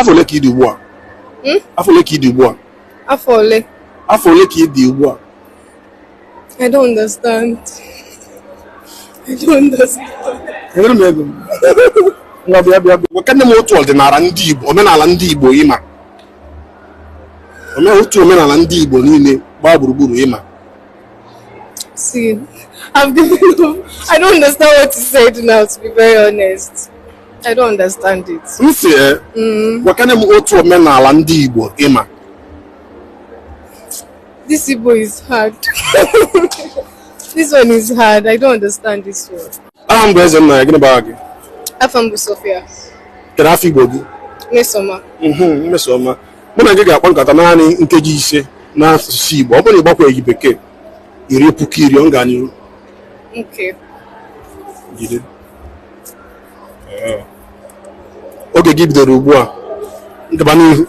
Afọ ole ka ị dị ugbu a? Afọ ole ka ị dị ugbu a? Afọ ole? Afọ ole ka ị dị ugbu a? I don't understand. I don't understand. Enwere m ego. Nwa bịa. Nwoke m otu ọdịnala ndị Igbo, omenala ndị Igbo ịma. Otu omenala ndị Igbo niile gbaa gburugburu ịma. See, I don't understand what you said now, to be very honest. I don't understand it. Nwoke m otu omenala ndị Igbo ịma. This Igbo is hard. This one is hard. I don't understand this one. I'm going to go back. I'm Sophia. Can I feel good? Mesoma. Mesoma. When I get one Katanani in Kejise, now see, but when you back where you became, you repuki young Ganu. Okay. You did. Okay, give the Rubua. The Banu.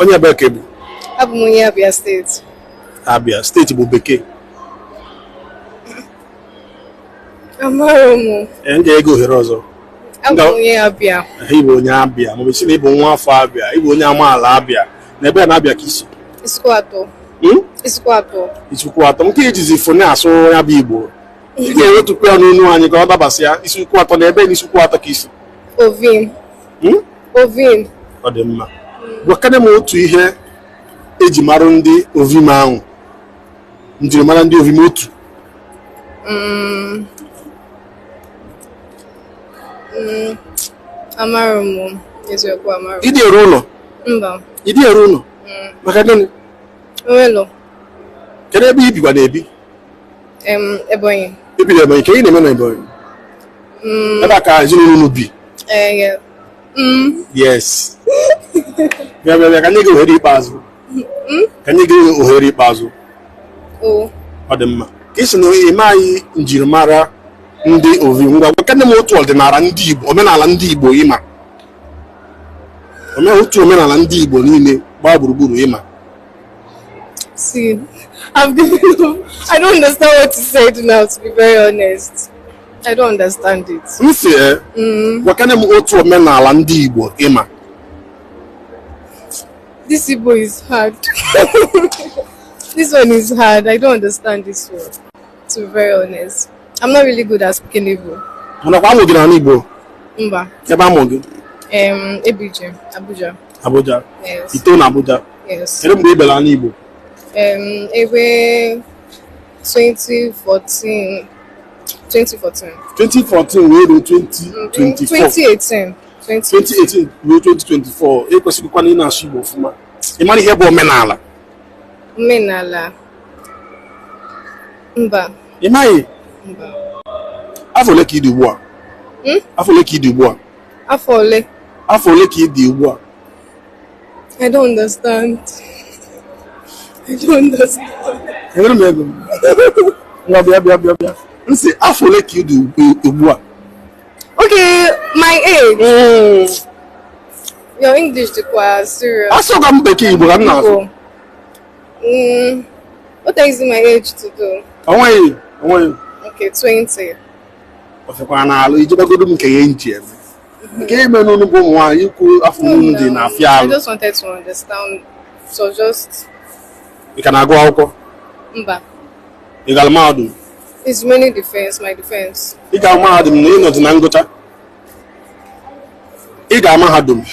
On your back. Abia State. Abia State will be. Amaromo. And there go Herozo. Abia. He will Abia. We see even one for Abia. He will Yamal Abia. Never an Abia kiss. Isquato. It's Quato. Is it for now? So Abibo. You get to pay on no and you got Abasia. Is Quato never is Quato kiss. Ovin. Ovin. Or the ma. What can I move to here? Ejimarundi Ovimau. Njimarandi Ovimotu. Amaromo. Yes, you're Amaromo. Idi Runo. Idi Runo. Macadoni. Hello. Can I be Baby? Ebony. If you have a man, boy. Abaka, you be. Yeah. Yes. Can you go ahead, Basil? Can you go ahead, Basil? Oh. Adema. Kiss no Imai Njimara Ndi Ovimba. What can the motor than Arandi, Omenala Ndi Boima? Otu omenala ndị Igbo niile gbaa gburugburu ịma. See, I don't understand what you said now, to be very honest. I don't understand it. Wakane m otu omenala ndị Igbo ịma. This Igbo is hard. This one is hard. I don't understand this one, to be very honest. I'm not really good at speaking Igbo. Mana kwa amụgị na Igbo? Mba. Ebe amụgị? Abuja. Abuja. Yes. Ito na Abuja. Yes. Ere mgbe ibela na Igbo? Ebe 2014. 2014 wee ruo 2024. 2018 ruo 2024. Ekwesịrịkwa na ị na-asụ Igbo ọfụma. Ị mara ihe bụ omenala? Omenala. Mba. Ị maghị? Mba. Afọ ole ka ị dị ugbu a? Afọ ole ka ị dị ugbu a? Afọ ole? Afọ ole ka ị dị ugbu a? I don't understand. I don't understand. Enwere m ego. Nwa bịa. Nsi afọ ole ka ị dị ugbu a? Okay, my age. Your English requires serious. Asọga m bekee Igbo ka m na-asụ. What is my age to do? Onweghị. Okay, 20. Ọfịkwa n'alụ ijebagodo m nke ya nji eme. Nke eme n'ụnụ bụ ụmụ nwaanyị ikwu afọ n'ụnụ dị na-afịa alụ. I just wanted to understand. So just. Ị ka na-agụ akwụkwọ? Mba. Ị gara mahadum? It's mainly defense, my defense. Ị ga mahadum na ịnọdụ na ngụcha? Ị ga mahadum?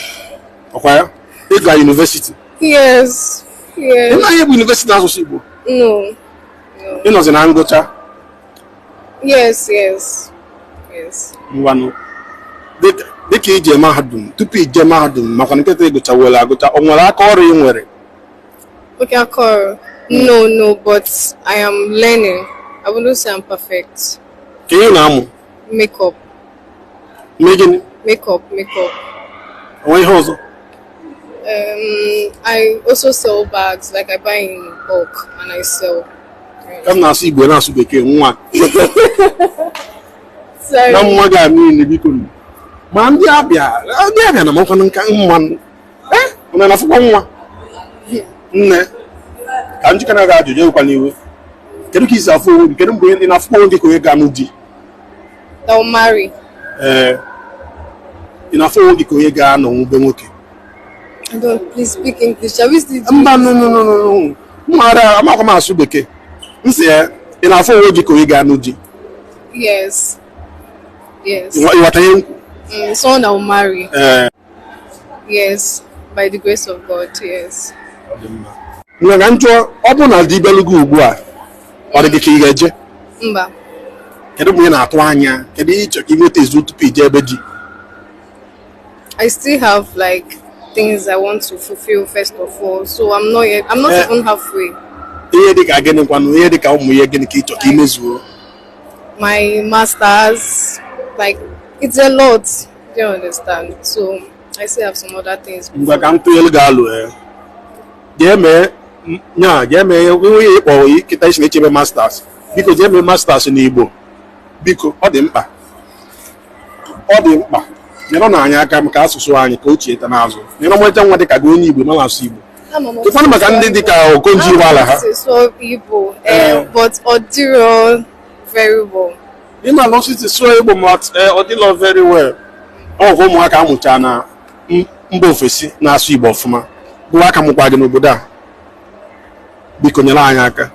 Ọkwa ya? Ị ga university? Yes. Ị naghị bụ university na-asụsụ Igbo? No. Ịnọdụ na ngụcha? Yes. Ngwanụ. Dịka ije mahadum, tupu ije mahadum, maka nkịta ịgụcha were agụcha, ọ nwere aka ọrụ ị nwere? Okay, Akoro. No, but I am learning. I wouldn't say I'm perfect. Can you know? Makeup. Making? Makeup. What else? I also sell bags. Like I buy in bulk and I sell. I'm not seeing when I see one. Sorry. No more guy me in the Man, the Abia. I'm not going to one. I'm not one. Can't you can I you can you? Can you kiss a fool? Can you bring enough money to go Gamudi? They'll marry. ị na-afụ onwe gị ka onye ga-anọ nwube nwoke? I don't, please speak English. Shall we still do Mba, no. Mara, amakwa m asụ bekee. Nsị ya, ị na-afụ onwe gị ka onye ga-anụ di? Yes. Yes. Ịghọta ihe nkwu? Someone I will marry. Yes. By the grace of God, yes. Mgbe ka njọ, ọ bụ na di belugo ugbu a, ọ dị gị ka ị ga-eje? Mba. Kedu mgbe ị na-atụ anya? Kedu ihe ịchọ ka ị nweta ezu tupu ije ebe di? I still have like things I want to fulfill first of all, so I'm not even halfway. Ihe dị ka gịnị kwanụ? Ihe dị ka ụmụ ihe gịnị ka ịchọ ka ị mezuo? My masters, like it's a lot. Do you understand? So I still have some other things. Mgbe ka m tụnyelu ga-alụ jee mee onye ịkpọ kịta isi na-echebe masters. Biko jee mee masters n'Igbo. Biko, ọ dị mkpa. Nyere na anyị aka maka asụsụ anyị ka ochie ta n'azụ. Nyere nweta nwa dị ka gị onye Igbo ma na-asụ Igbo. Tụkwanụ maka ndị dị ka Okonji Iweala ha. Igbo, but Odiro very well. Ị ma na osisi sụọ Igbo ma ọ dịlọ very well. Ọ bụ ụmụaka amụcha na mba ofesi na-asụ Igbo ọfụma. Bụ aka mụkwa gị n'obodo a. Biko nyere anyị aka.